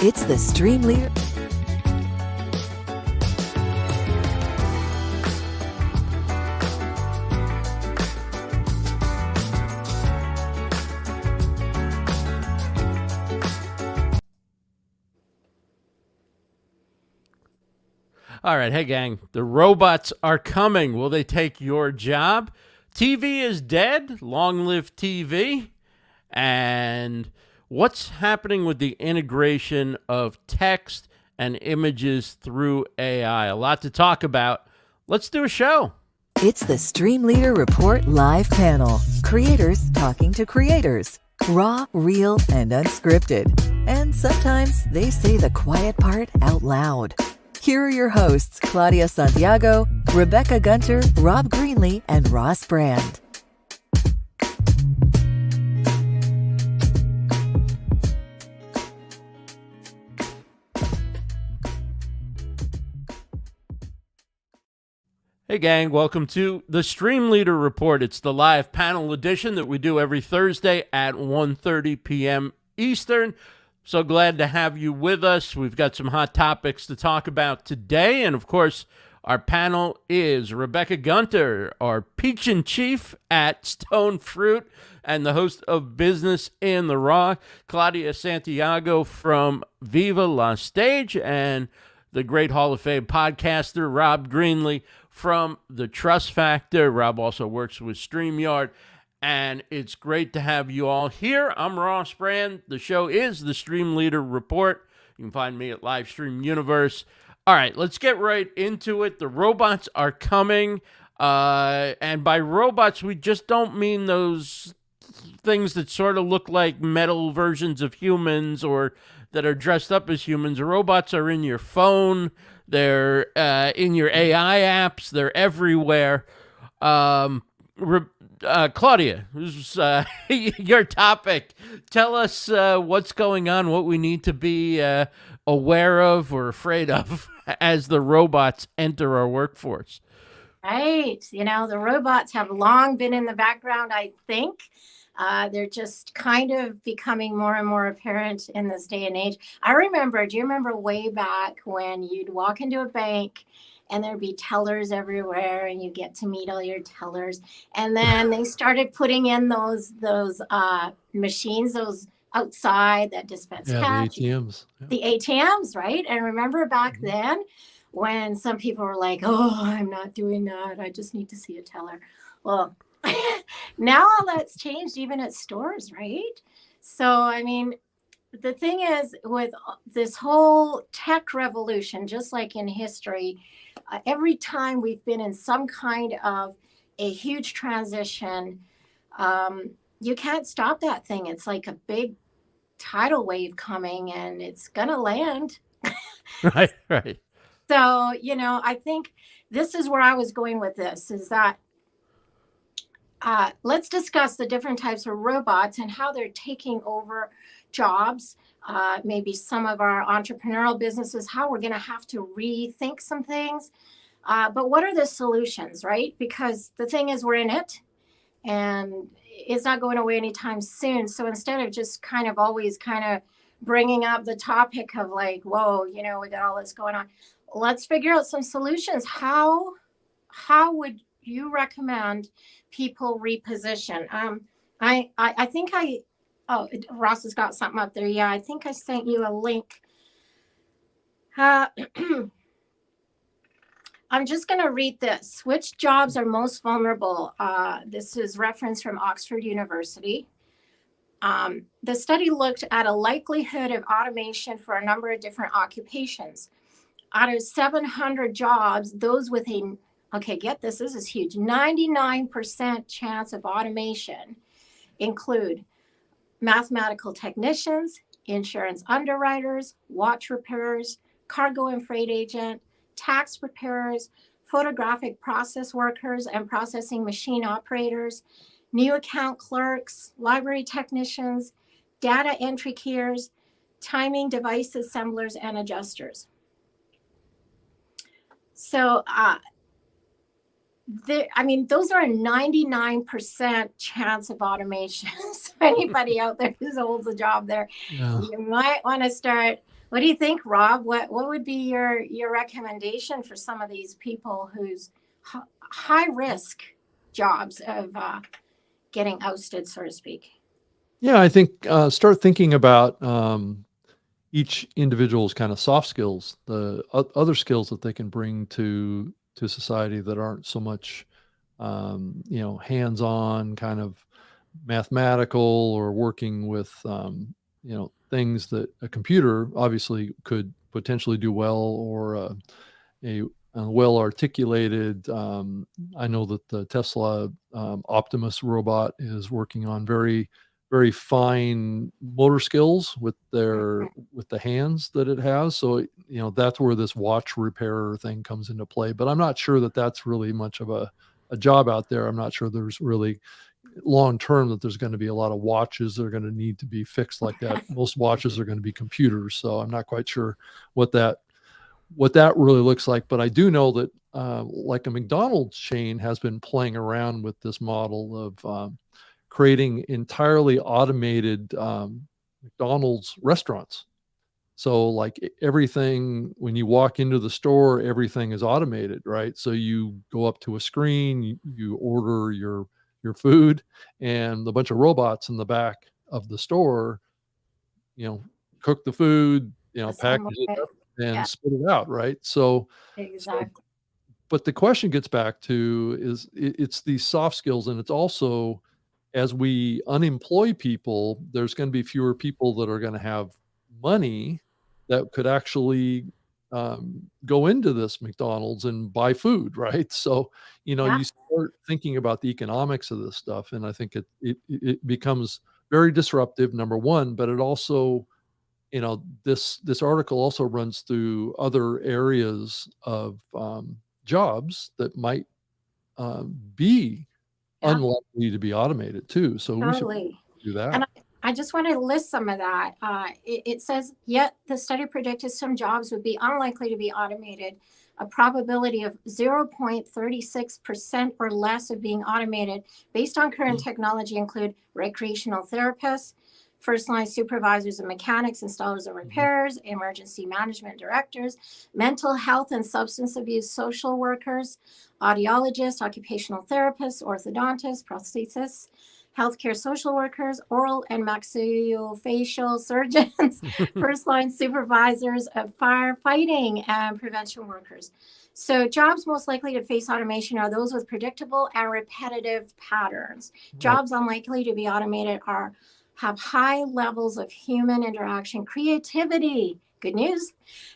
It's the StreamLeader. All right, hey gang, the robots are coming. Will they take your job? TV is dead. Long live TV. And what's happening with the integration of text and images through AI? A lot to talk about. Let's do a show. It's the StreamLeader Report Live Panel. Creators talking to creators. Raw, real, and unscripted. And sometimes they say the quiet part out loud. Here are your hosts, Claudia Santiago, Rebecca Gunter, Rob Greenlee, and Ross Brand. Hey gang, welcome to the StreamLeader Report. It's the live panel edition that we do every Thursday at 1:30 p.m. Eastern. So glad to have you with us. We've got some hot topics to talk about today. And of course, our panel is Rebecca Gunter, our Peach in Chief at Stone Fruit and the host of Business in the Raw, Claudia Santiago from VIVA-LA-STAGE, and the great Hall of Fame podcaster, Rob Greenlee from The Trust Factor. Rob also works with StreamYard. And it's great to have you all here. I'm Ross Brand. The show is the StreamLeader Report. You can find me at Livestream Universe. All right, let's get right into it. The robots are coming. And by robots, we just don't mean those things that sort of look like metal versions of humans or that are dressed up as humans. Robots are in your phone. They're in your AI apps. They're everywhere. Claudia, this is your topic. Tell us what's going on, what we need to be aware of or afraid of as the robots enter our workforce. Right. You know, the robots have long been in the background, I think. They're just kind of becoming more and more apparent in this day and age. Do you remember way back when you'd walk into a bank and there'd be tellers everywhere and you get to meet all your tellers? And then they started putting in those machines, those outside that dispense cash. The ATMs. Yeah. The ATMs, right? And remember back then when some people were like, oh, I'm not doing that. I just need to see a teller. Well, now all that's changed even at stores, right? So, I mean, the thing is with this whole tech revolution, just like in history, every time we've been in some kind of a huge transition, you can't stop that thing. It's like a big tidal wave coming and it's going to land. Right. So, you know, I think this is where I was going with this, is that let's discuss the different types of robots and how they're taking over jobs, maybe some of our entrepreneurial businesses, how we're going to have to rethink some things. But what are the solutions, right? Because the thing is, we're in it and it's not going away anytime soon. So instead of just always bringing up the topic of like, whoa, you know, we got all this going on, let's figure out some solutions. How would you recommend people reposition? I think Ross has got something up there. Yeah, I think I sent you a link. I'm just going to read this. Which jobs are most vulnerable? This is reference from Oxford University. The study looked at a likelihood of automation for a number of different occupations. Out of 700 jobs, those with get this is huge, 99% chance of automation include mathematical technicians, insurance underwriters, watch repairers, cargo and freight agent, tax preparers, photographic process workers and processing machine operators, new account clerks, library technicians, data entry keyers, timing device assemblers and adjusters. So, those are a 99% chance of automation. So anybody out there who holds a job there, you might want to start What do you think, Rob? What would be your recommendation for some of these people whose high risk jobs of getting ousted, so to speak? Yeah, I think start thinking about each individual's kind of soft skills, the other skills that they can bring to society that aren't so much, hands-on kind of mathematical or working with, things that a computer obviously could potentially do well, or a well articulated. I know that the Tesla Optimus robot is working on very, very fine motor skills with the hands that it has. So that's where this watch repairer thing comes into play. But I'm not sure that that's really much of a job out there. I'm not sure there's really long term that there's going to be a lot of watches that are going to need to be fixed like that. Most watches are going to be computers, so I'm not quite sure what that really looks like. But I do know that like a McDonald's chain has been playing around with this model of creating entirely automated McDonald's restaurants. So like everything, when you walk into the store, everything is automated, right? So you go up to a screen, you order your food, and a bunch of robots in the back of the store, cook the food, package it up and spit it out, right? So Exactly. but the question gets back to is it's these soft skills, and it's also, as we unemploy people, there's going to be fewer people that are going to have money that could actually go into this McDonald's and buy food, right? So, you start thinking about the economics of this stuff, and I think it becomes very disruptive, number one, but it also, this article also runs through other areas of jobs that might be unlikely to be automated too. So Totally. we should do that. And I just want to list some of that. It says, yet the study predicted some jobs would be unlikely to be automated. A probability of 0.36% or less of being automated based on current technology include recreational therapists, first line supervisors and mechanics, installers and repairers, emergency management directors, mental health and substance abuse social workers, audiologists, occupational therapists, orthodontists, prosthetists, healthcare social workers, oral and maxillofacial surgeons, first line supervisors of firefighting and prevention workers. So jobs most likely to face automation are those with predictable and repetitive patterns. Jobs unlikely to be automated have high levels of human interaction, creativity, good news,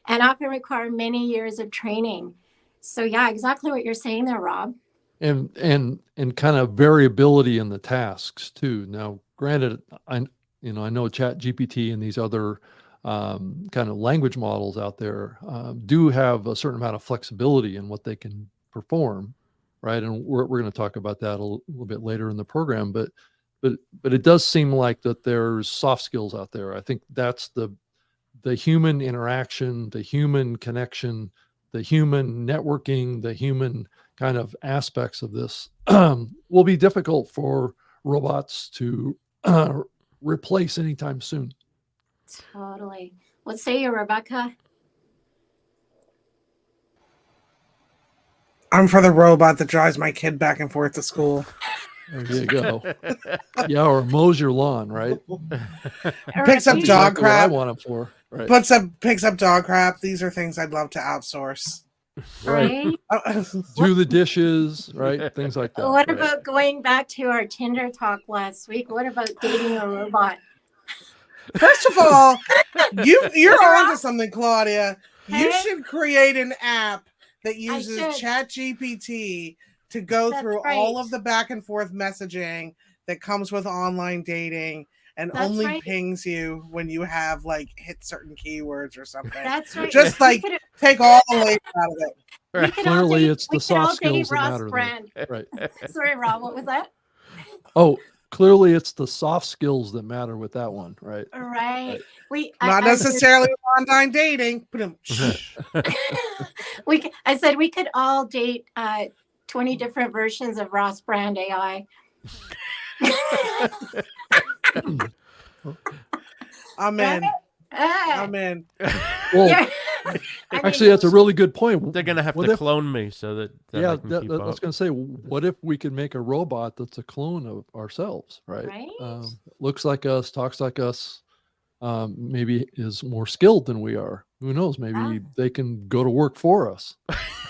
and often require many years of training. So yeah, exactly what you're saying there, Rob. And kind of variability in the tasks too. Now, granted, I know ChatGPT and these other kind of language models out there do have a certain amount of flexibility in what they can perform, right? And we're going to talk about that a little bit later in the program. But it does seem like that there's soft skills out there. I think that's the human interaction, the human connection, the human networking, the human kind of aspects of this will be difficult for robots to replace anytime soon. Totally. What say you, Rebecca? I'm for the robot that drives my kid back and forth to school. There you go. Yeah, or mows your lawn, right? Picks up dog Exactly what I crap. want it for. Right. Picks up dog crap. These are things I'd love to outsource. Right. Do the dishes, right? Things like that. What right? about going back to our Tinder talk last week? What about dating a robot? First of all, you're onto something, Claudia. You Hey? should create an app that uses should. ChatGPT to go That's through right. all of the back and forth messaging that comes with online dating and That's only right. pings you when you have hit certain keywords or something. That's right. Just We could- take all the labor out of it. we could all Clearly, date- it's we the could all soft date skills that Ross matter. Brand. Though. Right. Sorry, Rob. What was that? Oh, clearly, it's the soft skills that matter with that one, right? Right. Not necessarily online dating. I said we could all date 20 different versions of Ross Brand AI. I'm in. I'm in. Well, yeah. I mean, actually, that's a really good point. They're gonna have What to if- clone me so that Yeah, I can keep I was up. going to say, what if we could make a robot that's a clone of ourselves, right? Right? Looks like us, talks like us, maybe is more skilled than we are. Who knows? Maybe they can go to work for us.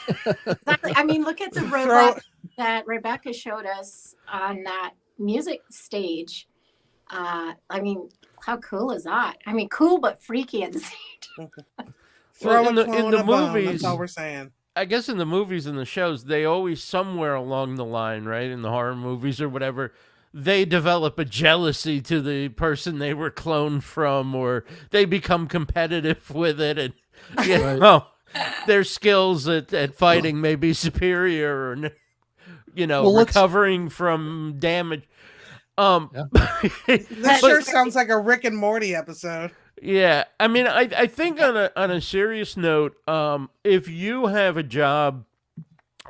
Exactly. I mean, look at the Throw- robot that Rebecca showed us on that music stage. I mean, how cool is that? I mean, cool but freaky at the same time. Throw in a the clone a bone. movies, That's all we're saying. I guess in the movies and the shows, they always somewhere along the line, right? In the horror movies or whatever, they develop a jealousy to the person they were cloned from, or they become competitive with it, and you Right. know, their skills at fighting may be superior, or Well, let's- recovering from damage. This sure sounds like a Rick and Morty episode. Yeah, I mean, I think on a serious note, if you have a job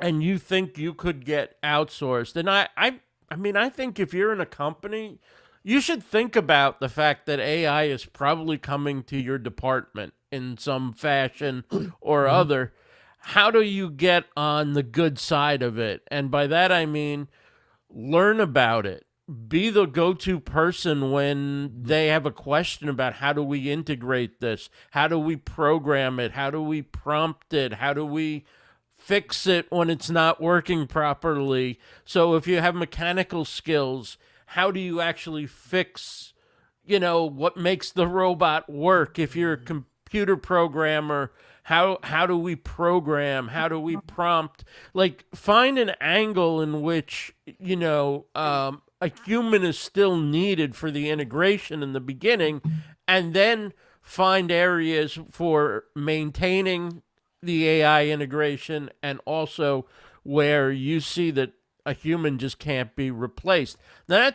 and you think you could get outsourced, and I mean, I think if you're in a company, you should think about the fact that AI is probably coming to your department in some fashion or other. How do you get on the good side of it? And by that I mean, learn about it. Be the go-to person when they have a question about how do we integrate this? How do we program it? How do we prompt it? How do we fix it when it's not working properly? So if you have mechanical skills, how do you actually fix, what makes the robot work? If you're a computer programmer, how do we program? How do we prompt? Like, find an angle in which, a human is still needed for the integration in the beginning, and then find areas for maintaining the AI integration, and also where you see that a human just can't be replaced. Now,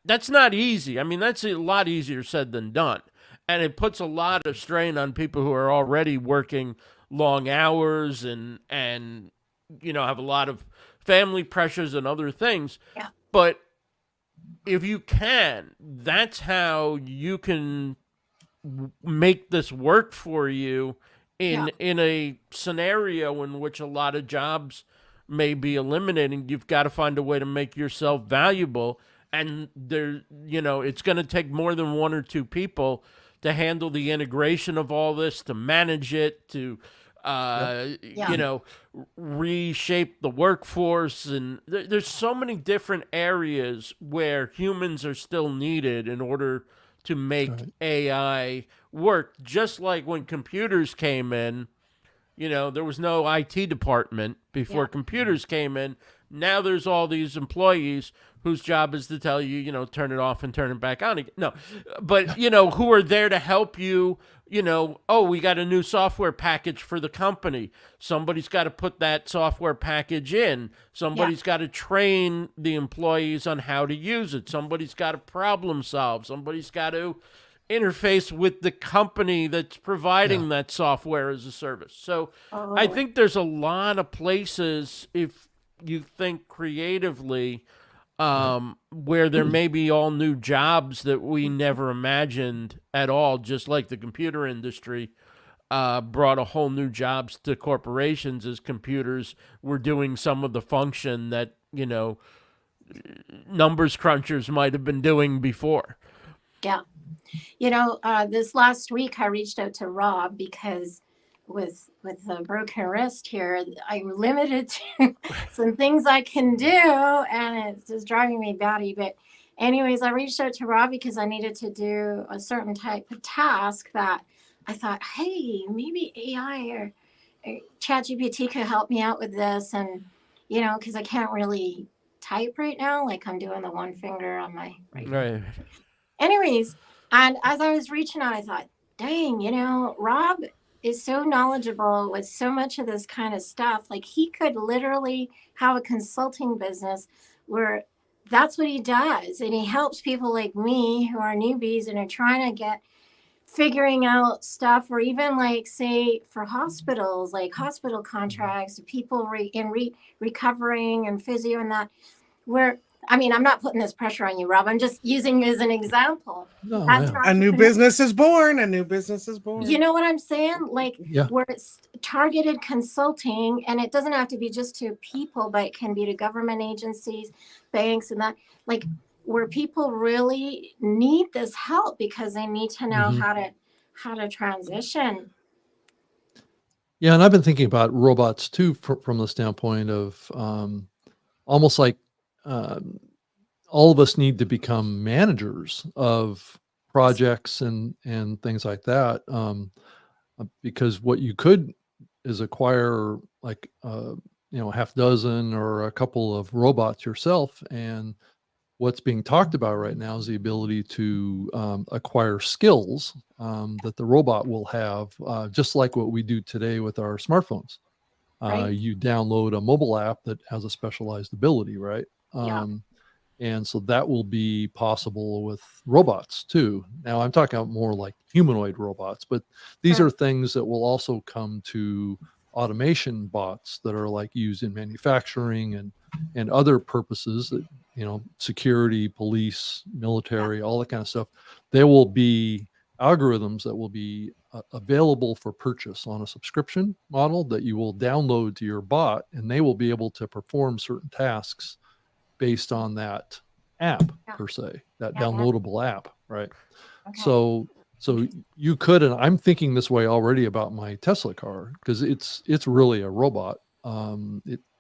that's not easy. I mean, that's a lot easier said than done. And it puts a lot of strain on people who are already working long hours and have a lot of family pressures and other things. Yeah. But if you can, that's how you can make this work for you in a scenario in which a lot of jobs may be eliminating. You've got to find a way to make yourself valuable, and it's going to take more than one or two people to handle the integration of all this, to manage it, to reshape the workforce. And there's so many different areas where humans are still needed in order to make AI work. Just like when computers came in, there was no IT department before computers came in. Now there's all these employees whose job is to tell you, turn it off and turn it back on again. No, but, who are there to help you, we got a new software package for the company. Somebody's got to put that software package in. Somebody's got to train the employees on how to use it. Somebody's got to problem solve. Somebody's got to interface with the company that's providing that software as a service. So I think there's a lot of places, if you think creatively, where there may be all new jobs that we never imagined at all, just like the computer industry brought a whole new jobs to corporations as computers were doing some of the function that, numbers crunchers might have been doing before. Yeah. This last week I reached out to Rob because with the broken wrist here, I'm limited to some things I can do, and it's just driving me batty. But anyways, I reached out to Rob because I needed to do a certain type of task that I thought, hey, maybe AI or ChatGPT could help me out with this. And, because I can't really type right now, like I'm doing the one finger on my right. Anyways, and as I was reaching out, I thought, dang, Rob is so knowledgeable with so much of this kind of stuff. Like, he could literally have a consulting business where that's what he does. And he helps people like me who are newbies and are trying to figuring out stuff, or even like, say, for hospitals, like hospital contracts, people recovering and physio and that, where I mean, I'm not putting this pressure on you, Rob. I'm just using you as an example. No, That's yeah. A new entrepreneur- business is born. A new business is born. You know what I'm saying? Like Yeah. where it's targeted consulting, and it doesn't have to be just to people, but it can be to government agencies, banks, and that, like where people really need this help because they need to know Mhm. how to transition. Yeah, and I've been thinking about robots too from the standpoint of almost like um, all of us need to become managers of projects and things like that, because what you could is acquire like half dozen or a couple of robots yourself, and what's being talked about right now is the ability to acquire skills that the robot will have, just like what we do today with our smartphones. Right. You download a mobile app that has a specialized ability, right? Yeah. And so that will be possible with robots too. Now I'm talking about more like humanoid robots, but these Sure. are things that will also come to automation bots that are like used in manufacturing and other purposes that, security, police, military, all that kind of stuff. There will be algorithms that will be available for purchase on a subscription model that you will download to your bot, and they will be able to perform certain tasks based on that app Yeah. per se, that Yeah, yeah. downloadable app, right? Okay. So you could, and I'm thinking this way already about my Tesla car because it's really a robot.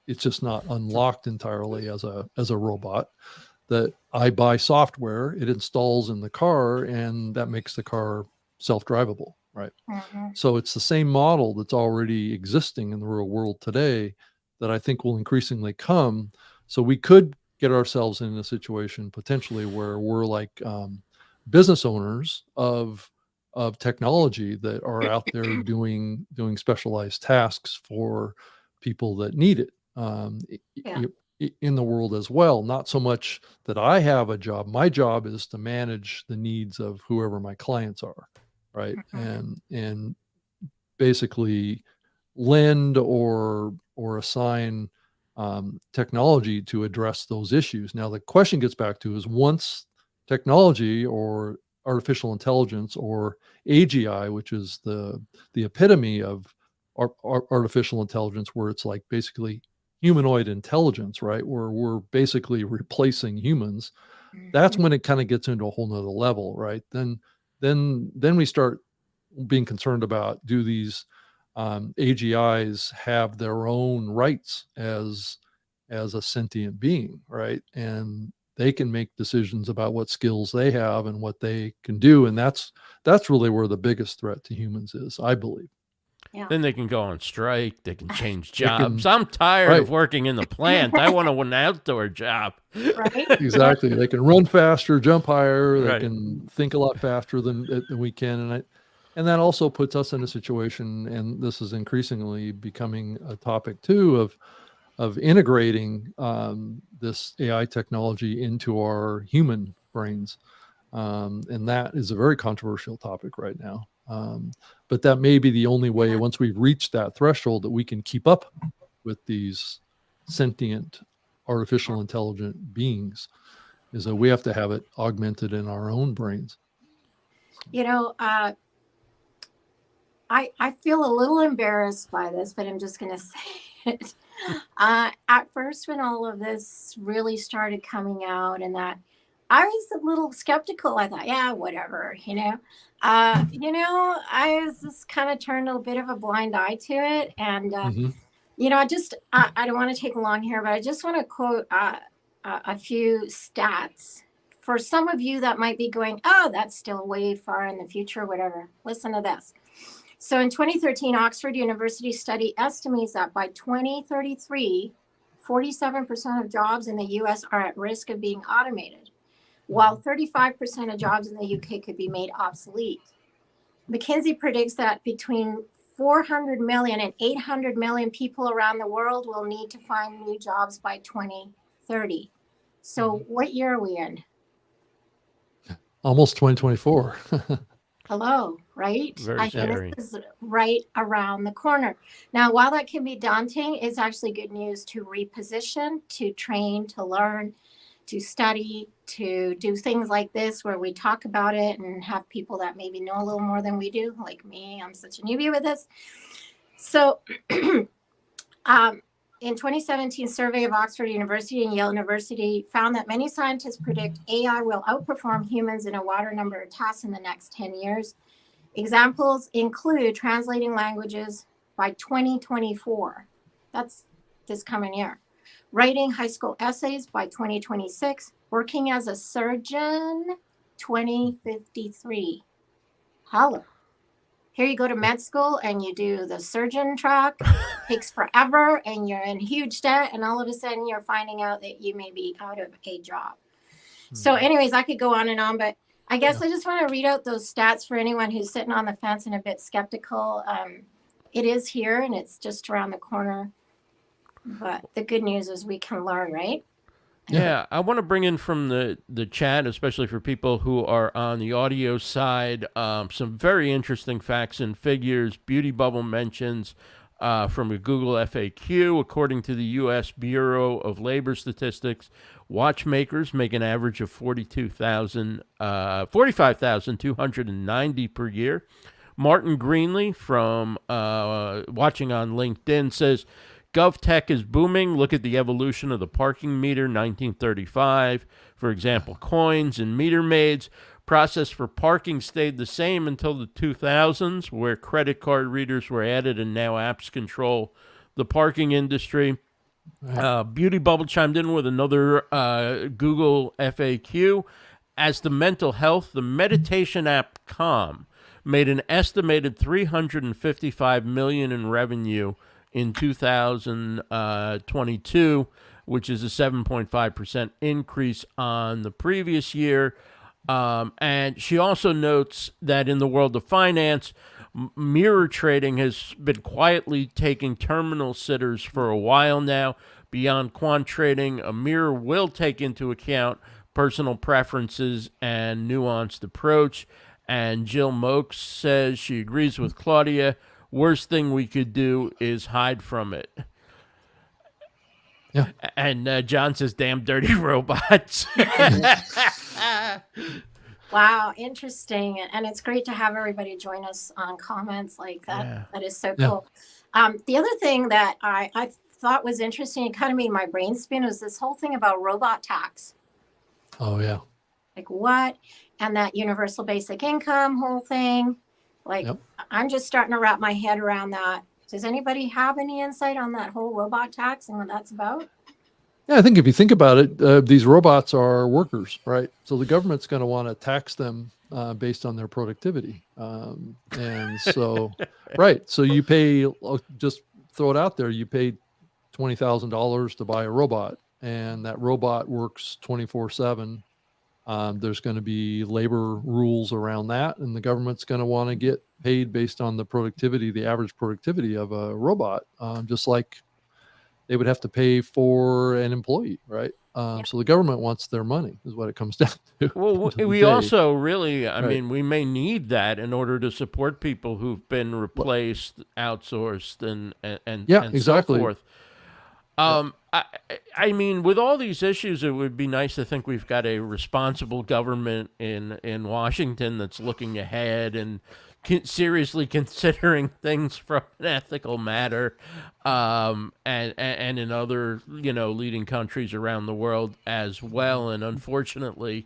It's just not unlocked entirely as a robot. That I buy software, it installs in the car, and that makes the car self-drivable, right? Mhm. So it's the same model that's already existing in the real world today that I think will increasingly come. So we could get ourselves in a situation potentially where we're like business owners of technology that are out there doing specialized tasks for people that need it Yeah. in the world as well. Not so much that I have a job. My job is to manage the needs of whoever my clients are, right? Mhm. And basically lend or assign technology to address those issues. Now the question gets back to is once technology or artificial intelligence or AGI, which is the epitome of artificial intelligence, where it's like basically humanoid intelligence, right? Where we're basically replacing humans. That's Mhm. when it kind of gets into a whole nother level, right? Then we start being concerned about, do these AGIs have their own rights as a sentient being, right? And they can make decisions about what skills they have and what they can do, and that's really where the biggest threat to humans is, I believe. Yeah. Then they can go on strike. They can change They can- jobs. I'm tired right. of working in the plant. I want an outdoor job. Right. Exactly. They can run faster, jump higher. They Right. can think a lot faster than we can, and that also puts us in a situation. And this is increasingly becoming a topic too of integrating this AI technology into our human brains, and that is a very controversial topic right now. But that may be the only way, once we've reached that threshold, that we can keep up with these sentient artificial intelligent beings, is that we have to have it augmented in our own brains. You know, I feel a little embarrassed by this, but I'm just going to say it. At first, when all of this really started coming out, and that I was a little skeptical. I thought, yeah, whatever, I was just kind of turned a bit of a blind eye to it. And, Mhm. I don't want to take long here, but I just want to quote a few stats for some of you that might be going, oh, that's still way far in the future, whatever. Listen to this. So in 2013, Oxford University study estimates that by 2033, 47% of jobs in the US are at risk of being automated, while 35% of jobs in the UK could be made obsolete. McKinsey predicts that between 400 million and 800 million people around the world will need to find new jobs by 2030. So what year are we in? Almost 2024. Hello, right? Very I mean, scary. this is right around the corner. Now, while that can be daunting, it's actually good news to reposition, to train, to learn, to study, to do things like this where we talk about it and have people that maybe know a little more than we do, like me. I'm such a newbie with this. So in 2017 survey of Oxford University and Yale University found that many scientists predict AI will outperform humans in a wider number of tasks in the next 10 years. Examples include translating languages by 2024. That's this coming year. Writing high school essays by 2026. Working as a surgeon, 2053. Holla. Here you go to med school and you do the surgeon track, takes forever, and you're in huge debt, and all of a sudden you're finding out that you may be out of a job. So anyways, I could go on and on, but I guess I just want to read out those stats for anyone who's sitting on the fence and a bit skeptical. It is here and it's just around the corner, but the good news is we can learn, right? Yeah, I want to bring in from the chat, especially for people who are on the audio side, some very interesting facts and figures. Beauty Bubble mentions from a Google FAQ, according to the U.S. Bureau of Labor Statistics, watchmakers make an average of 45,290 per year. Martin Greenlee from watching on LinkedIn says, GovTech is booming. Look at the evolution of the parking meter, 1935. For example, coins and meter maids. Process for parking stayed the same until the 2000s, where credit card readers were added and now apps control the parking industry. Beauty Bubble chimed in with another Google FAQ. As to mental health, the meditation app Calm made an estimated $355 million in revenue in 2022, which is a 7.5% increase on the previous year. And she also notes that in the world of finance, mirror trading has been quietly taking terminal sitters for a while now. Beyond quant trading, a mirror will take into account personal preferences and nuanced approach. And Jill Mokes says she agrees with Claudia. Worst thing we could do is hide from it. Yeah. And John says, damn dirty robots. Wow, interesting. And it's great to have everybody join us on comments like that. Yeah. That is so cool. The other thing that I thought was interesting, it kind of made my brain spin, was this whole thing about robot tax. Oh, yeah. Like what? And that universal basic income whole thing. Like, I'm just starting to wrap my head around that. Does anybody have any insight on that whole robot tax and what that's about? Yeah, I think if you think about it, these robots are workers, right? So the government's going to want to tax them based on their productivity. And so, right. So you pay, just throw it out there, you pay $20,000 to buy a robot, and that robot works 24/7. There's going to be labor rules around that, and the government's going to want to get paid based on the productivity, the average productivity of a robot, just like they would have to pay for an employee, right? So the government wants their money, is what it comes down to. Well, we also really, I mean, we may need that in order to support people who've been replaced, outsourced, and exactly. so forth. I mean, with all these issues, it would be nice to think we've got a responsible government in Washington that's looking ahead and seriously considering things from an ethical matter, and in other, leading countries around the world as well. And unfortunately,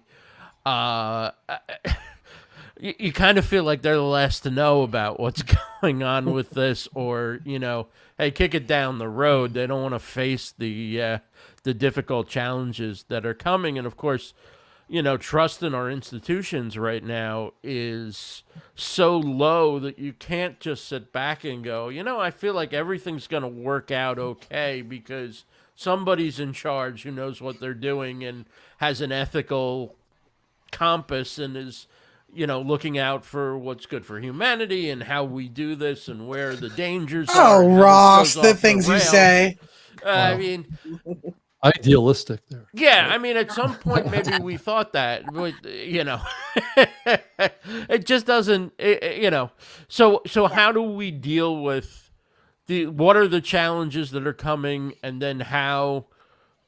you kind of feel like they're the last to know about what's going on with this, or, hey, kick it down the road. They don't want to face the difficult challenges that are coming. And of course, trust in our institutions right now is so low that you can't just sit back and go, I feel like everything's going to work out okay because somebody's in charge who knows what they're doing and has an ethical compass and is, looking out for what's good for humanity and how we do this and where the dangers are. Oh, Ross, the things you say. I mean, idealistic there. Yeah, I mean, at some point maybe we thought that, but it just doesn't. So how do we deal with what are the challenges that are coming, and then how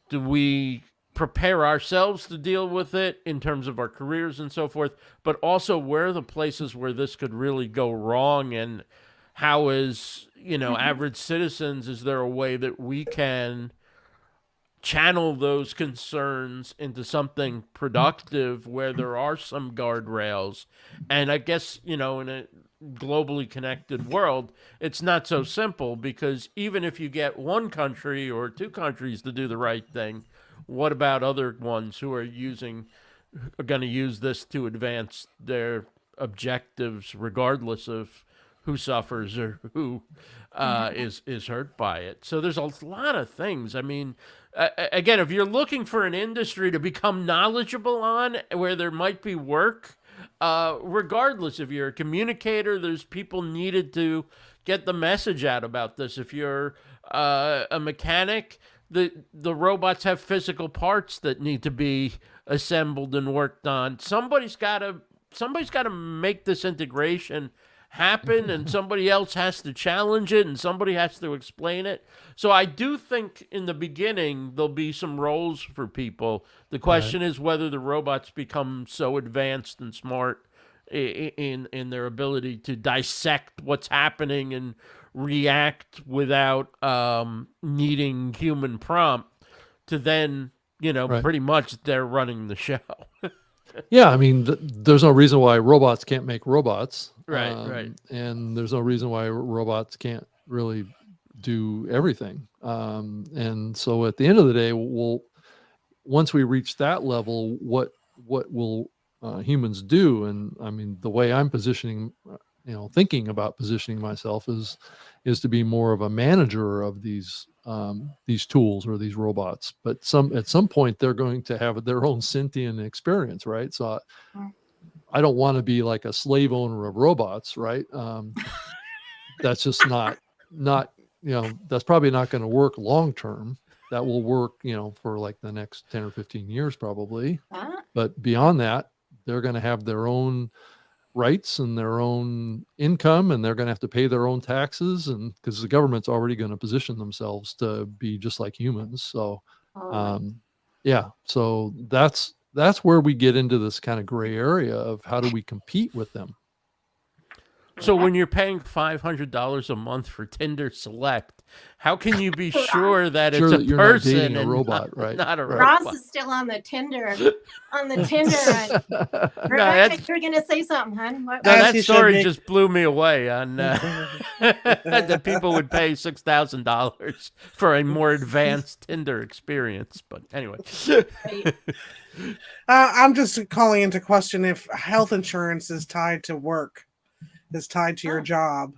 do we prepare ourselves to deal with it in terms of our careers and so forth, but also where are the places where this could really go wrong, and how, as average citizens, is there a way that we can channel those concerns into something productive where there are some guardrails? And I guess, in a globally connected world, it's not so simple, because even if you get one country or two countries to do the right thing, what about other ones who are going to use this to advance their objectives, regardless of who suffers or who is hurt by it? So there's a lot of things. I mean, again, if you're looking for an industry to become knowledgeable on, where there might be work, regardless if you're a communicator, there's people needed to get the message out about this. If you're a mechanic, the robots have physical parts that need to be assembled and worked on. Somebody's got to make this integration happen, and somebody else has to challenge it, and somebody has to explain it. So I do think in the beginning there'll be some roles for people. The question is whether the robots become so advanced and smart in their ability to dissect what's happening and react without needing human prompt, to then pretty much they're running the show. Yeah, I mean, there's no reason why robots can't make robots. Right. And there's no reason why robots can't really do everything. And so at the end of the day, once we reach that level, what will humans do? And I mean, the way I'm positioning, thinking about positioning myself is to be more of a manager of these tools or these robots. But at some point they're going to have their own sentient experience, right? So I don't want to be like a slave owner of robots, right? That's just not that's probably not going to work long term. That will work, for like the next 10 or 15 years probably. But beyond that, they're going to have their own rights and their own income, and they're going to have to pay their own taxes, and because the government's already going to position themselves to be just like humans. So so that's where we get into this kind of gray area of how do we compete with them. So when you're paying $500 a month for Tinder Select, how can you be sure that it's a you're person not dating and a robot, right? Not a Ross robot? is still on the Tinder. Rebecca, you're going to say something, hon? No, As that you should story be. just blew me away on that people would pay $6,000 for a more advanced Tinder experience. But anyway. I'm just calling into question if health insurance is tied to work, is tied to your job,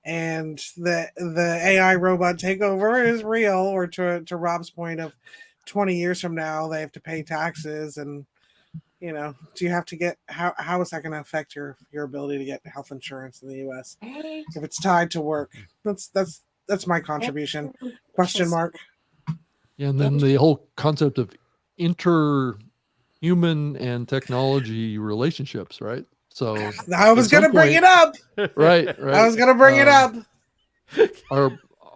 and the AI robot takeover is real, or to Rob's point of 20 years from now they have to pay taxes, and do you have to get how is that going to affect your ability to get health insurance in the US if it's tied to work? That's my contribution. Question mark. Yeah, and then the whole concept of human and technology relationships, right? So I was going to bring it up. Right. I was going to bring it up.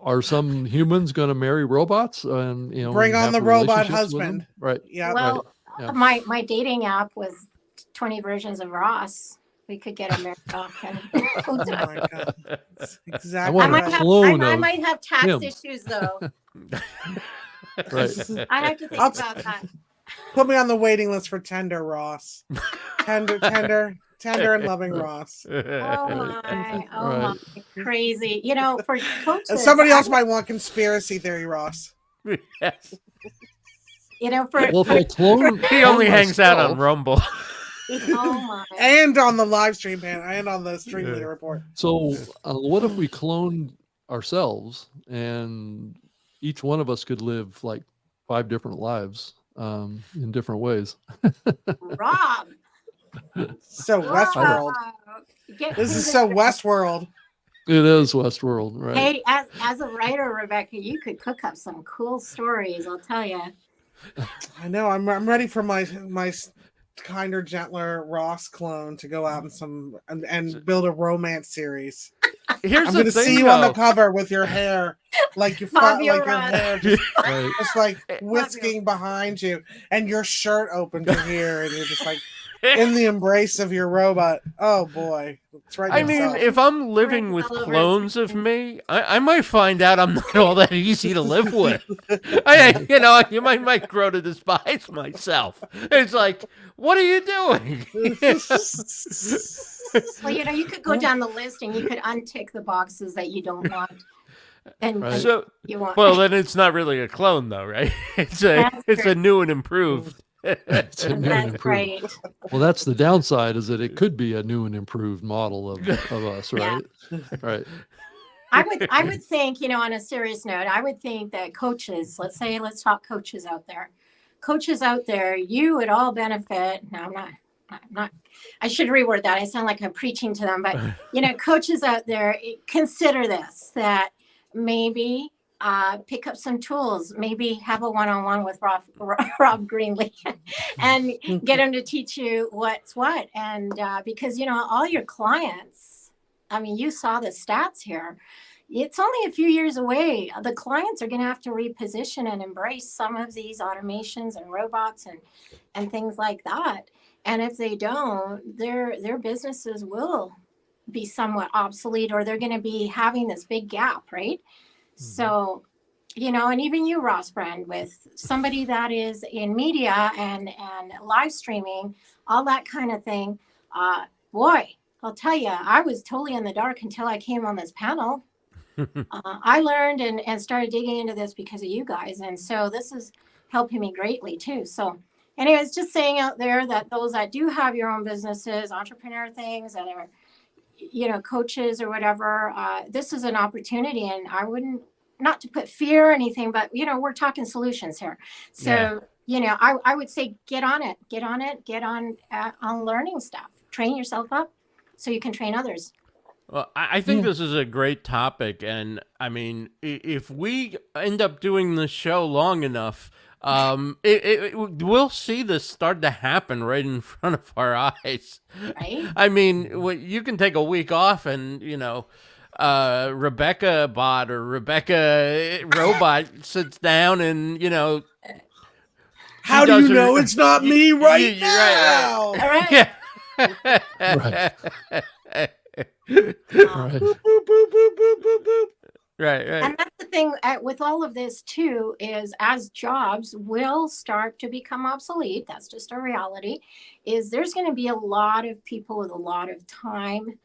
Are some humans going to marry robots and Bring on have the robot relationships with husband. them? Right. Yeah. Well, Yeah. my dating app was 20 versions of Ross. We could get him married off. Oh my God. That's I exactly. want I a might clone I of might have tax him. issues though. Right. I have to think I'll about that. Put me on the waiting list for Tender Ross. Tender and loving Ross. Oh my, Right. crazy. For coaches. Somebody else might want conspiracy theory, Ross. Yes. Well, if I clone, He only clone hangs out on myself- Rumble. Oh my. And on the live stream panel and on the StreamLeader Report. So what if we cloned ourselves and each one of us could live like 5 different lives in different ways? Rob. So Westworld. This is so Westworld. It is Westworld, right? Hey, as a writer, Rebecca, you could cook up some cool stories. I'll tell you. I know. I'm ready for my kinder, gentler Ross clone to go out and build a romance series. here's I'm the going to thing, see you on the though. cover with your hair, like you Fabio like your Ross. hair just, Right. just like whisking behind you, and your shirt open to here, and you're just like in the embrace of your robot. Oh boy, it's right. I mean, if I'm living with all over his clones of skin. me, I might find out I'm not all that easy to live with. You might grow to despise myself. It's like, what are you doing? Well, you could go down the list and you could untick the boxes that you don't want. And Right. So, you want. well, then it's not really a clone, though, right? It's a That's true. new and improved. It's a new and That's improved. right. Well, that's the downside, is that it could be a new and improved model of us, Yeah. right? Right. I would think, on a serious note, I would think that coaches, let's talk coaches out there. Coaches out there, you would all benefit. No, I'm not, I should reword that. I sound like I'm preaching to them, but coaches out there, consider this, that maybe pick up some tools, maybe have a one-on-one with Rob Greenlee and get him to teach you what's what. And because, all your clients, I mean, you saw the stats here. It's only a few years away. The clients are going to have to reposition and embrace some of these automations and robots and things like that. And if they don't, their businesses will be somewhat obsolete, or they're going to be having this big gap, right? Mm-hmm. So, and even you, Ross Brand, with somebody that is in media and live streaming, all that kind of thing, boy, I'll tell you, I was totally in the dark until I came on this panel. I learned and started digging into this because of you guys. And so this is helping me greatly too. So anyways, just saying out there that those that do have your own businesses, entrepreneur things, that are, coaches or whatever, this is an opportunity. And I wouldn't, not to put fear or anything, but, we're talking solutions here. So, I would say get on learning stuff, train yourself up so you can train others. Well, I think this is a great topic. And I mean, if we end up doing this show long enough, we'll see this start to happen right in front of our eyes. Right? I mean, you can take a week off and, Rebecca bot or Rebecca robot sits down and, how do you know it's not me right now? All right. Yeah. Right. Boop, boop, boop, boop, boop, boop. Right. And that's the thing with all of this too, is as jobs will start to become obsolete, that's just a reality, is there's going to be a lot of people with a lot of time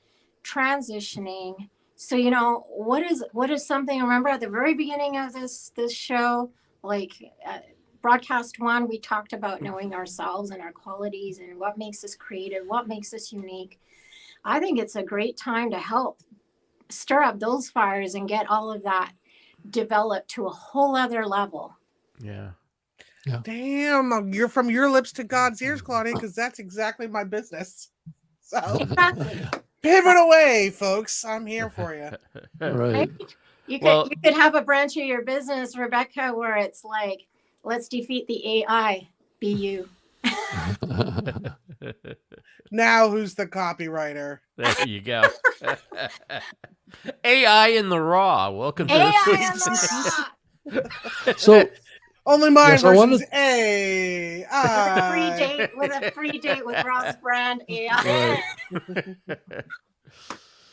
transitioning. So, what is something, I remember at the very beginning of this show, like broadcast 1, we talked about knowing ourselves and our qualities and what makes us creative, what makes us unique. I think it's a great time to help stir up those fires and get all of that developed to a whole other level. Yeah. Damn, you're from your lips to God's ears, Claudia, because that's exactly my business. So Exactly. pivot away, folks. I'm here for you. Right. You could have a branch of your business, Rebecca, where it's like, let's defeat the AI. Be you. Now who's the copywriter? There you go. AI in the raw. Welcome to AI the in the raw. So Only mine Yes, I version's wanted- AI. With a free date with Ross Brand AI.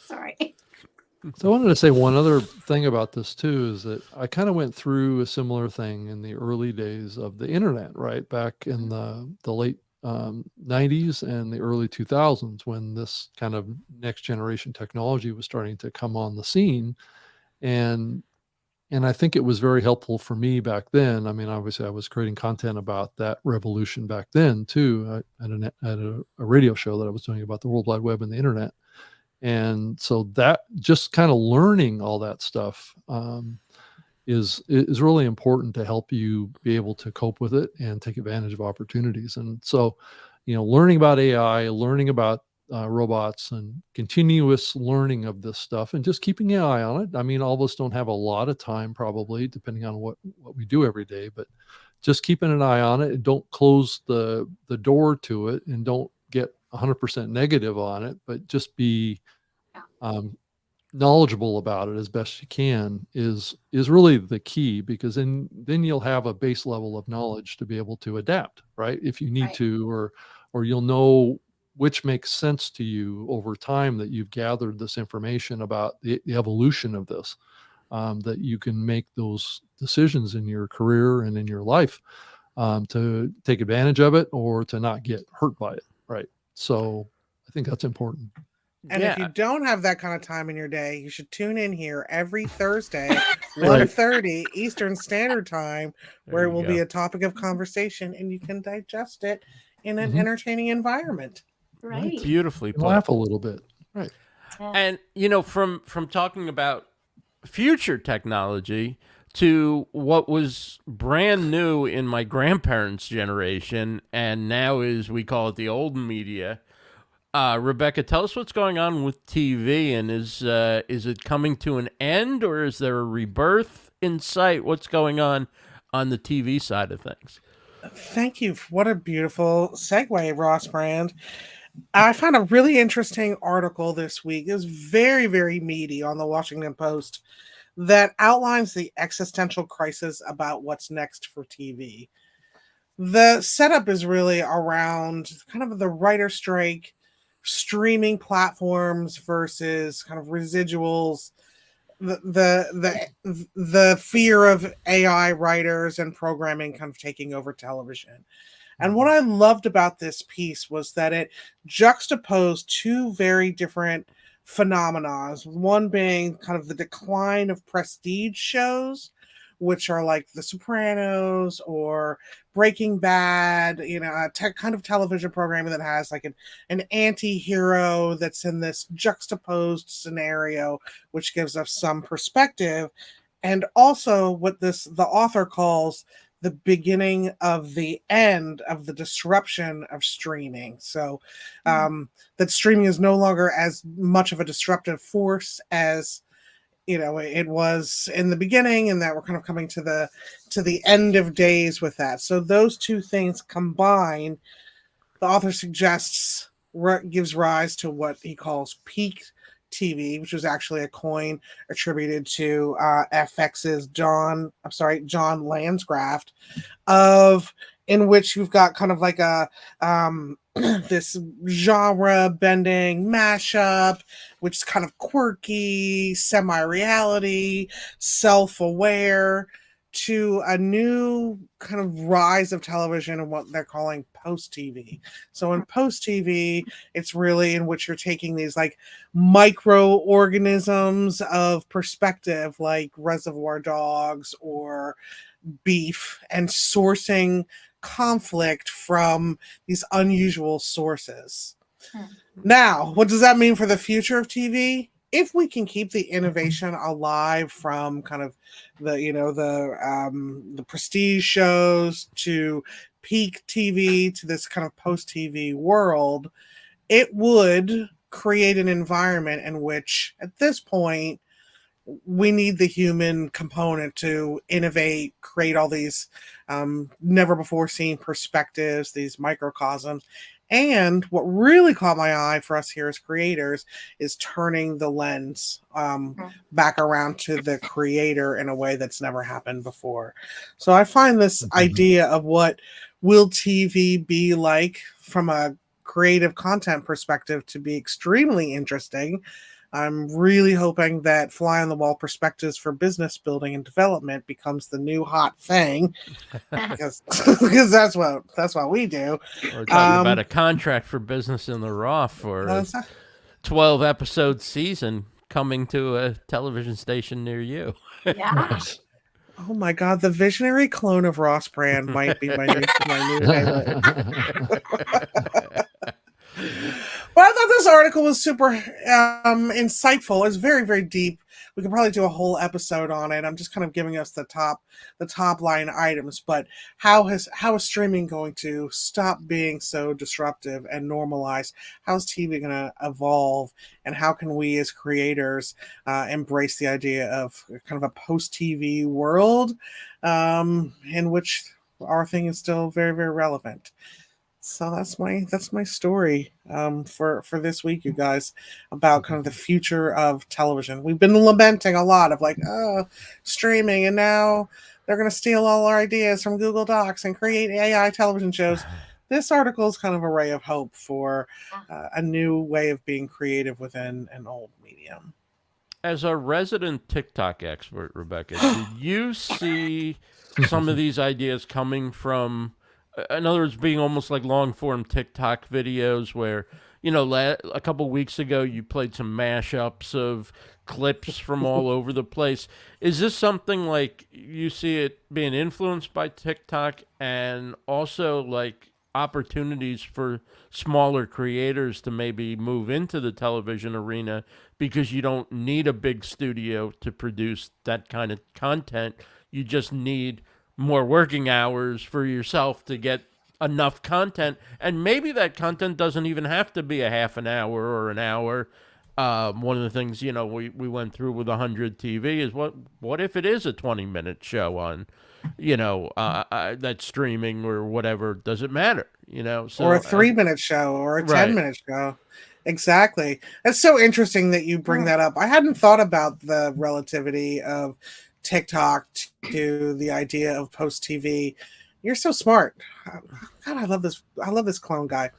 Sorry. So I wanted to say one other thing about this too, is that I kind of went through a similar thing in the early days of the internet, right? Back in the late 90s and the early 2000s, when this kind of next generation technology was starting to come on the scene. And I think it was very helpful for me back then. I mean, obviously I was creating content about that revolution back then too. I had a radio show that I was doing about the World Wide Web and the internet. And so that just kind of learning all that stuff is really important to help you be able to cope with it and take advantage of opportunities. And so, learning about AI, learning about robots, and continuous learning of this stuff, and just keeping an eye on it. I mean, all of us don't have a lot of time, probably, depending on what we do every day, but just keeping an eye on it, and don't close the door to it, and don't get 100% negative on it, but just be knowledgeable about it as best you can is really the key, because then you'll have a base level of knowledge to be able to adapt, right? If you need Right. to, or you'll know which makes sense to you over time, that you've gathered this information about the evolution of this, that you can make those decisions in your career and in your life, to take advantage of it or to not get hurt by it, right? So I think that's important. And if you Yeah. don't have that kind of time in your day, you should tune in here every Thursday, Right. 1:30 Eastern Standard Time, where There it you will be go. a topic of conversation and you can digest it in an Mhm. entertaining environment. Right. Beautifully And put. laugh a little bit, right? Yeah. And from talking about future technology to what was brand new in my grandparents' generation, and now is, we call it, the old media. Rebecca, tell us what's going on with TV, and is it coming to an end, or is there a rebirth in sight? What's going on the TV side of things? Thank you. What a beautiful segue, Ross Brand. I found a really interesting article this week. It was very, very meaty on the Washington Post that outlines the existential crisis about what's next for TV. The setup is really around kind of the writer strike, streaming platforms versus kind of residuals, the fear of AI writers and programming kind of taking over television. And what I loved about this piece was that it juxtaposed two very different phenomena. One being kind of the decline of prestige shows, which are like The Sopranos or Breaking Bad, a kind of television programming that has like an anti-hero that's in this juxtaposed scenario, which gives us some perspective. And also what the author calls the beginning of the end of the disruption of streaming. So that streaming is no longer as much of a disruptive force as it was in the beginning, and that we're kind of coming to the end of days with that. So those two things combined, the author suggests, gives rise to what he calls peak TV, which was actually a coin attributed to FX's John Lanscraft, in which you've got kind of like a this genre bending mashup, which is kind of quirky, semi-reality, self-aware, to a new kind of rise of television and what they're calling post-TV. So in post-TV, it's really in which you're taking these like microorganisms of perspective, like Reservoir Dogs or Beef, and sourcing conflict from these unusual sources. Now, what does that mean for the future of TV? If we can keep the innovation alive from kind of the prestige shows to peak TV to this kind of post TV world, it would create an environment in which, at this point, we need the human component to innovate, create all these never before seen perspectives, these microcosms. And what really caught my eye for us here as creators is turning the lens back around to the creator in a way that's never happened before. So I find this idea of what will TV be like from a creative content perspective to be extremely interesting. I'm really hoping that fly on the wall perspectives for business building and development becomes the new hot thing, because that's what we do. We're talking about a contract for Business in the Raw for a 12-episode season coming to a television station near you. Yeah. Oh my God, the visionary clone of Ross Brand might be my new favorite. Well, I thought this article was super insightful. It was very, very deep. We could probably do a whole episode on it. I'm just kind of giving us the top line items. But how is streaming going to stop being so disruptive and normalize? How's TV going to evolve? And how can we as creators embrace the idea of kind of a post-TV world in which our thing is still very, very relevant? So that's my story for this week, you guys, about kind of the future of television. We've been lamenting a lot of like, oh, streaming, and now they're going to steal all our ideas from Google Docs and create AI television shows. This article is kind of a ray of hope for a new way of being creative within an old medium. As a resident TikTok expert, Rebecca, did you see some of these ideas coming from, in other words, being almost like long form TikTok videos where, you know, a couple weeks ago you played some mashups of clips from all over the place. Is this something like you see it being influenced by TikTok, and also like opportunities for smaller creators to maybe move into the television arena because you don't need a big studio to produce that kind of content? You just need more working hours for yourself to get enough content, and maybe that content doesn't even have to be a half an hour or an hour. One of the things, you know, we went through with 100 TV is what if it is a 20-minute show on, you know, that's streaming or whatever? Does it matter? You know, so or a 3-minute show or a Right. 10-minute show. Exactly. It's so interesting that you bring that up. I hadn't thought about the relativity of TikTok to the idea of post TV. You're so smart. God, I love this. I love this clone guy.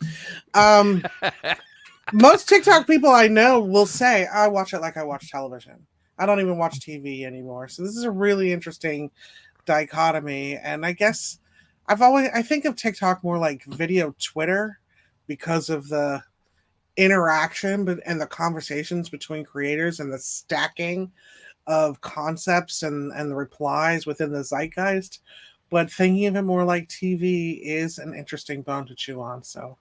Most TikTok people I know will say, I watch it like I watch television. I don't even watch TV anymore. So this is a really interesting dichotomy. And I guess I think of TikTok more like video Twitter because of the interaction and the conversations between creators and the stacking of concepts and the replies within the zeitgeist. But thinking of it more like TV is an interesting bone to chew on. So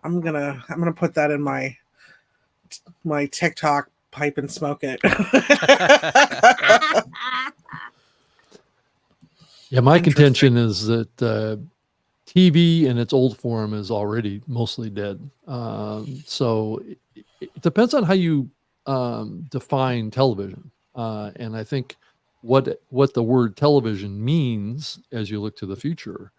I'm gonna put that in my TikTok pipe and smoke it. Yeah, my contention is that TV in its old form is already mostly dead. So it depends on how you define television. And I think what the word television means as you look to the future.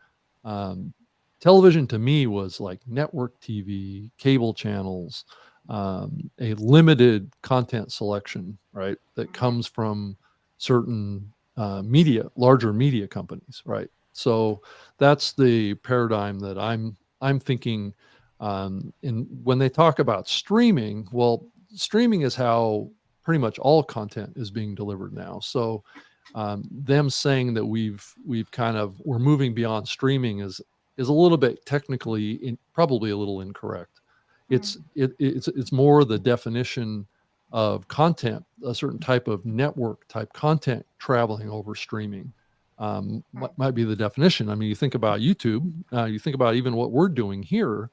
Television to me was like network TV, cable channels, a limited content selection, right? That comes from certain larger media companies, right? So that's the paradigm that I'm thinking. When they talk about streaming, well, streaming is how pretty much all content is being delivered now. So them saying that we're moving beyond streaming is a little bit technically probably a little incorrect. It's more the definition of content, a certain type of network type content traveling over streaming. Might be the definition. I mean, you think about YouTube, you think about even what we're doing here.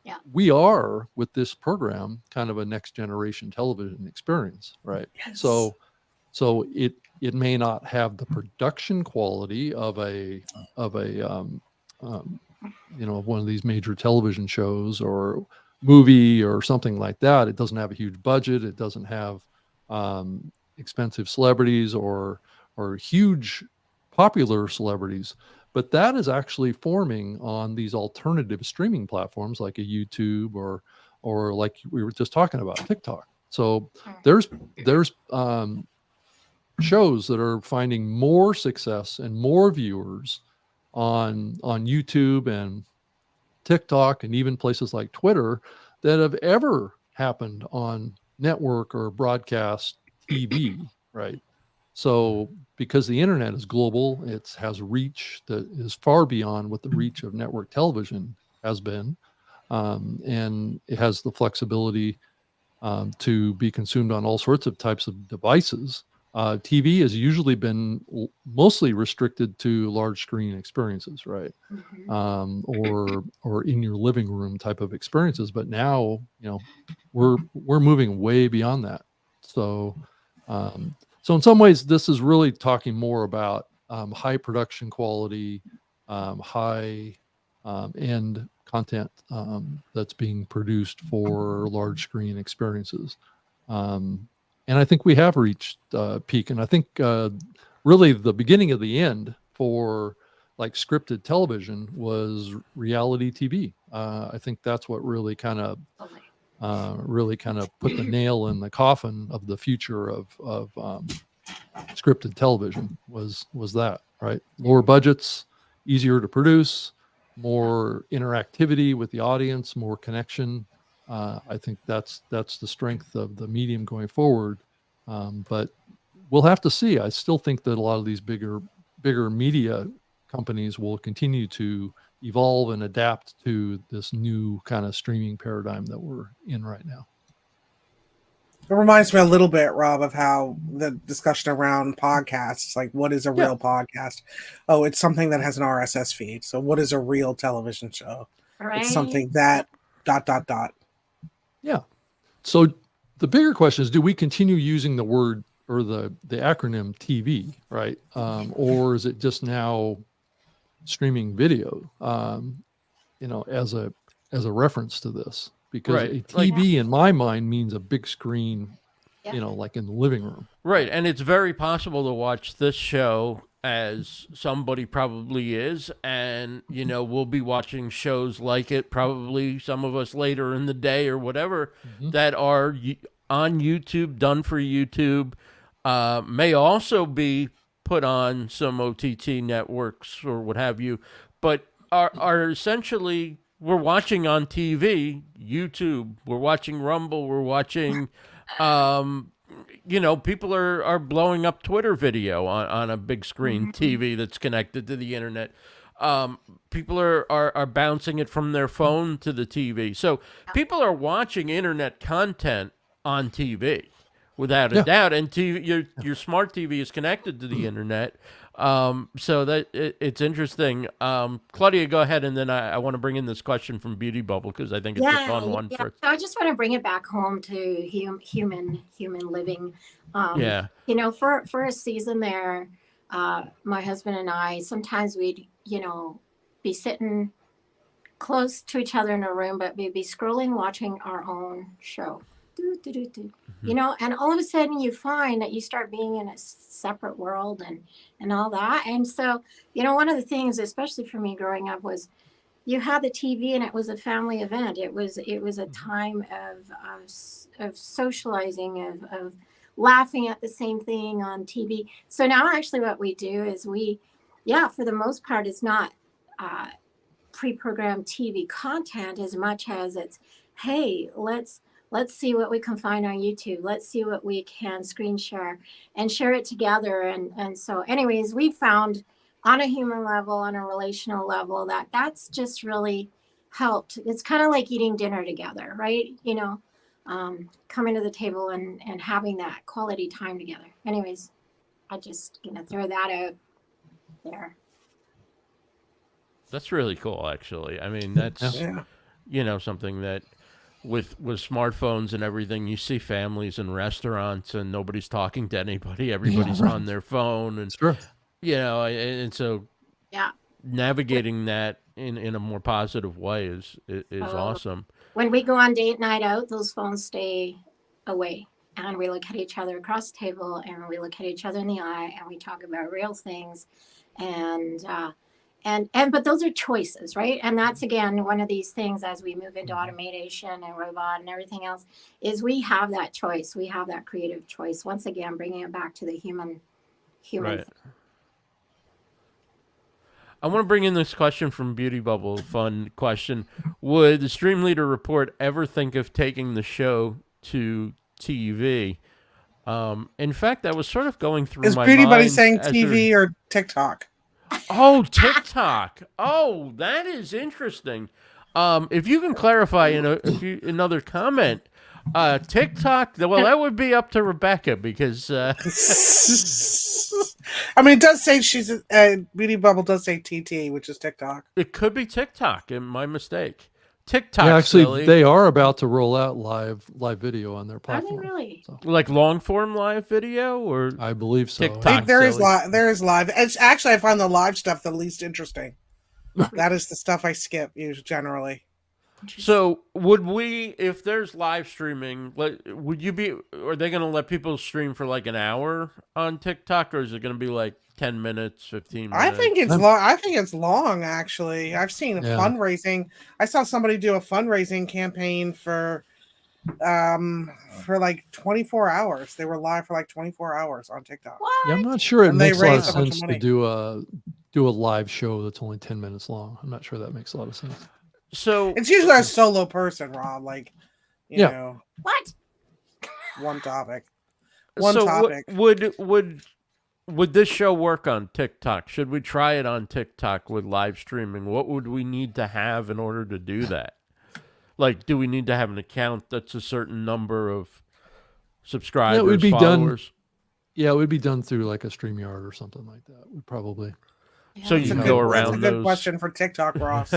Yeah. We are, with this program, kind of a next generation television experience, right? Yes. So it may not have the production quality of a one of these major television shows or movie or something like that. It doesn't have a huge budget. It doesn't have expensive celebrities or huge popular celebrities, but that is actually forming on these alternative streaming platforms like a YouTube or like we were just talking about, TikTok. So there's shows that are finding more success and more viewers on YouTube and TikTok and even places like Twitter that have ever happened on network or broadcast TV, right? So because the internet is global, it has reach that is far beyond what the reach of network television has been. And it has the flexibility to be consumed on all sorts of types of devices. TV has usually been mostly restricted to large screen experiences, right? Or in your living room type of experiences. But now, we're moving way beyond that. So in some ways, this is really talking more about high production quality, high end content that's being produced for large screen experiences. And I think we have reached peak. And I think really the beginning of the end for like scripted television was reality TV. I think that's what really kind of put the nail in the coffin of the future of scripted television was that, right? Lower budgets, easier to produce, more interactivity with the audience, more connection. I think that's the strength of the medium going forward. But we'll have to see. I still think that a lot of these bigger media companies will continue to evolve and adapt to this new kind of streaming paradigm that we're in right now. It reminds me a little bit, Rob, of how the discussion around podcasts, like what is a real podcast? Oh, it's something that has an RSS feed. So what is a real television show? Right. It's something that ... Yeah. So the bigger question is, do we continue using the word or the acronym TV, right? Or is it just now streaming video, as a reference to this? Because a TV in my mind means a big screen, like in the living room. Right. And it's very possible to watch this show as somebody probably is. And, we'll be watching shows like it, probably some of us later in the day or whatever, that are on YouTube, done for YouTube, may also be put on some OTT networks or what have you, but are essentially, we're watching on TV, YouTube, we're watching Rumble, we're watching, people are blowing up Twitter video on a big screen TV that's connected to the internet. People are bouncing it from their phone to the TV. So people are watching internet content on TV without a doubt. And your smart TV is connected to the internet. So that it's interesting. Claudia, go ahead, and then I want to bring in this question from Beauty Bubble because I think it's a fun one. So I just want to bring it back home to human living. For a season there, my husband and I, sometimes we'd be sitting close to each other in a room, but we'd be scrolling, watching our own show. And all of a sudden you find that you start being in a separate world and all that. And so, one of the things, especially for me growing up, was you had the TV and it was a family event. It was a time of socializing, of laughing at the same thing on TV. So now actually what we do is for the most part, it's not pre-programmed TV content as much as it's, hey, let's see what we can find on YouTube. Let's see what we can screen share and share it together. And so anyways, we found on a human level, on a relational level, that's just really helped. It's kind of like eating dinner together, right? Coming to the table and having that quality time together. Anyways, I just throw that out there. That's really cool, actually. I mean, that's, something that with smartphones and everything, you see families in restaurants and nobody's talking to anybody. Everybody's on their phone. And, and so navigating that in a more positive way is awesome. When we go on date night out, those phones stay away. And we look at each other across the table and we look at each other in the eye and we talk about real things. But those are choices, right? And that's, again, one of these things as we move into automation and robot and everything else, is we have that choice. We have that creative choice. Once again, bringing it back to the human. Right. I want to bring in this question from Beauty Bubble. Fun question. Would the StreamLeader Report ever think of taking the show to TV? In fact, I was sort of going through my mind. Is Beauty Buddy saying TV or TikTok? Oh, TikTok. Oh, that is interesting. If you can clarify another comment, TikTok, well, that would be up to Rebecca because... I mean, it does say Beauty Bubble does say TT, which is TikTok. It could be TikTok, and my mistake. TikTok, actually, they are about to roll out live video on their platform. Are they really? So. Like long form live video, or I believe so. TikTok. There is live. It's actually, I find the live stuff the least interesting. That is the stuff I skip generally. So would we, if there's live streaming, would you be, are they going to let people stream for like an hour on TikTok, or is it going to be like 10 minutes, 15 minutes? I think it's long. I think it's long, actually. I've seen fundraising. I saw somebody do a fundraising campaign for like 24 hours. They were live for like 24 hours on TikTok. What? Yeah, I'm not sure it And makes a they lot of raised a bunch of sense to money. do a live show that's only 10 minutes long. I'm not sure that makes a lot of sense. So It's usually a solo person, Rob. Like, you know, What? one topic. Would this show work on TikTok? Should we try it on TikTok with live streaming? What would we need to have in order to do that? Like, do we need to have an account that's a certain number of subscribers, it would be followers? Yeah, it would be done through like a StreamYard or something like that. Would probably. So you can go around That's a good question for TikTok, Ross.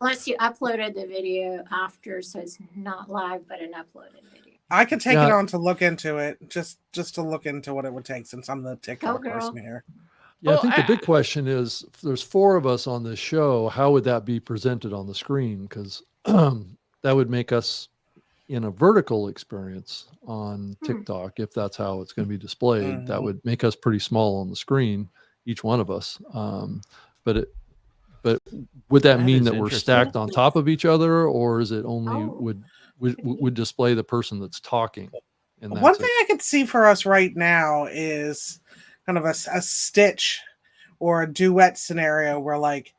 Unless you uploaded the video after, so it's not live, but an uploaded video. I could take it on to look into it, just to look into what it would take, since I'm the TikTok girl. person here. Yeah, I think the big question is, if there's 4 of us on this show, how would that be presented on the screen? Because that would make us in a vertical experience on TikTok. If that's how it's going to be displayed, that would make us pretty small on the screen, each one of us. But would that mean that we're stacked on top of each other, or is it only would display the person that's talking? And One thing I could see for us right now is kind of a stitch or a duet scenario where like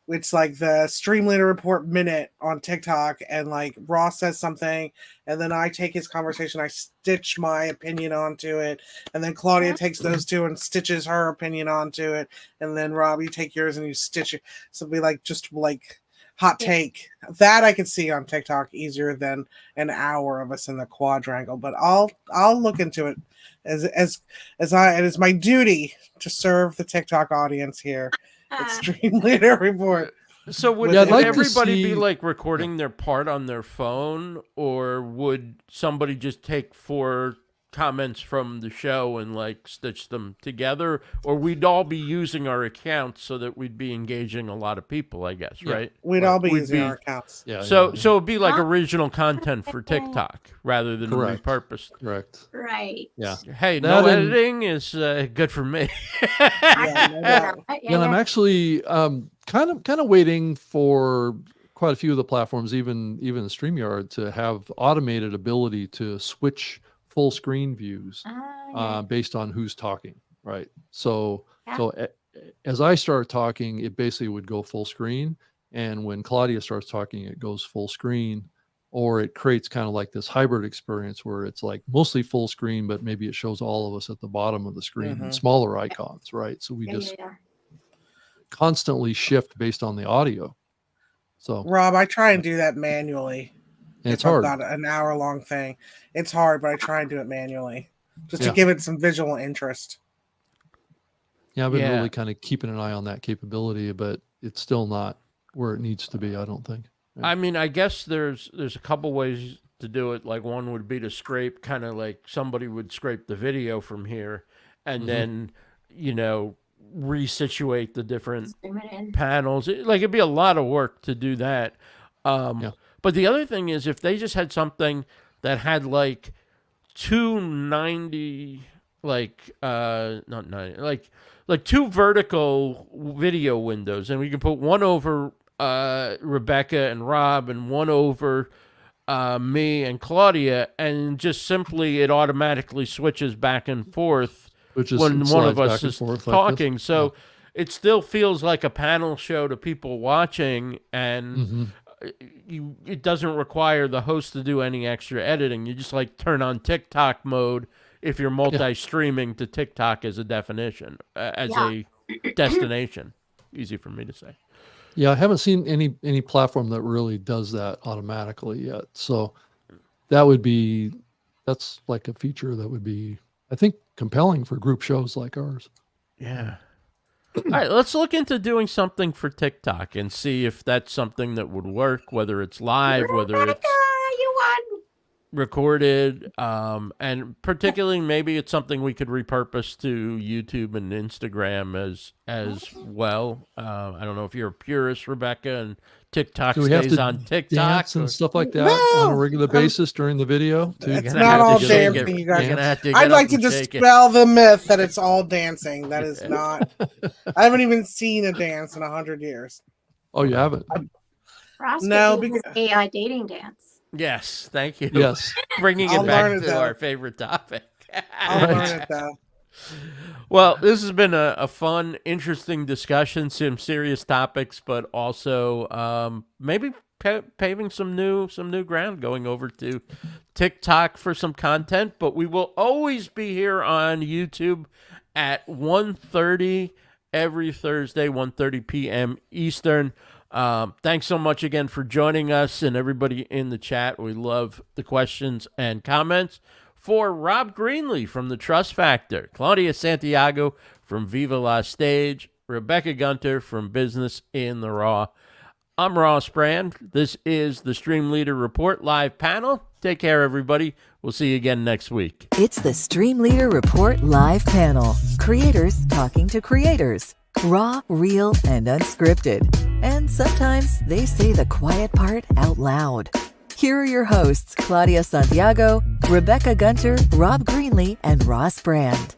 it's like the StreamLeader Report minute on TikTok, and like Ross says something, and then I take his conversation, I stitch my opinion onto it, and then Claudia takes those two and stitches her opinion onto it, and then Rob, you take yours and you stitch it. So it'll be like just like hot take. That I could see on TikTok easier than an hour of us in the quadrangle, but I'll look into it as it is my duty to serve the TikTok audience here. It's StreamLeader Report. So would everybody be like recording their part on their phone, or would somebody just take 4 comments from the show and like stitch them together, or we'd all be using our accounts so that we'd be engaging a lot of people, I guess, right? We'd all be using our accounts. So it'd be like original content for TikTok rather than repurposed. Correct. Right. Yeah. Hey, no editing is good for me. And I'm actually kind of waiting for quite a few of the platforms, even StreamYard, to have automated ability to switch full screen views based on who's talking, right? So as I start talking, it basically would go full screen, and when Claudia starts talking, it goes full screen, or it creates kind of like this hybrid experience where it's like mostly full screen, but maybe it shows all of us at the bottom of the screen and smaller icons, right? So we just constantly shift based on the audio. So Rob, I try and do that manually. It's hard. I've got an hour-long thing. It's hard, but I try and do it manually just to give it some visual interest. Yeah, I've been really kind of keeping an eye on that capability, but it's still not where it needs to be, I don't think. I mean, I guess there's a couple ways to do it. Like one would be to scrape, kind of like somebody would scrape the video from here and then, resituate the different panels. It'd be a lot of work to do that. But the other thing is, if they just had something that had like 290, not 90, like 2 vertical video windows, and we can put one over Rebecca and Rob and one over me and Claudia, and just simply it automatically switches back and forth when one of us is talking. Like so it still feels like a panel show to people watching, and it doesn't require the host to do any extra editing. You just like turn on TikTok mode if you're multi-streaming to TikTok as a definition, as a destination. Easy for me to say. Yeah, I haven't seen any platform that really does that automatically yet. So that's like a feature that would be, I think, compelling for group shows like ours. Yeah. All right, let's look into doing something for TikTok and see if that's something that would work, whether it's live, whether it's... You won. recorded, and particularly maybe it's something we could repurpose to YouTube and Instagram as well. I don't know if you're a purist, Rebecca, and TikTok Do we have stays to on TikTok dance and stuff like that on a regular basis during the video? Too? It's gonna not have to all shake dancing, it. you guys. You're gonna have to I'd get like up to and shake it. dispel the myth that it's all dancing. That is not. I haven't even seen a dance in 100 years. Oh, you haven't? Ross No, could do his AI dating dance. Yes, thank you. Yes. Bringing I'll it back learn it, to though. our favorite topic. I'll Right. learn it though. Well, this has been a fun, interesting discussion, some serious topics, but also maybe paving some new ground, going over to TikTok for some content. But we will always be here on YouTube at 1:30 every Thursday, 1:30 p.m. Eastern. Thanks so much again for joining us, and everybody in the chat. We love the questions and comments. For Rob Greenlee from The Trust Factor, Claudia Santiago from VIVA-LA-STAGE, Rebecca Gunter from Business in the Raw, I'm Ross Brand. This is the StreamLeader Report Live Panel. Take care, everybody. We'll see you again next week. It's the StreamLeader Report Live Panel. Creators talking to creators. Raw, real, and unscripted. And sometimes they say the quiet part out loud. Here are your hosts, Claudia Santiago, Rebecca Gunter, Rob Greenlee, and Ross Brand.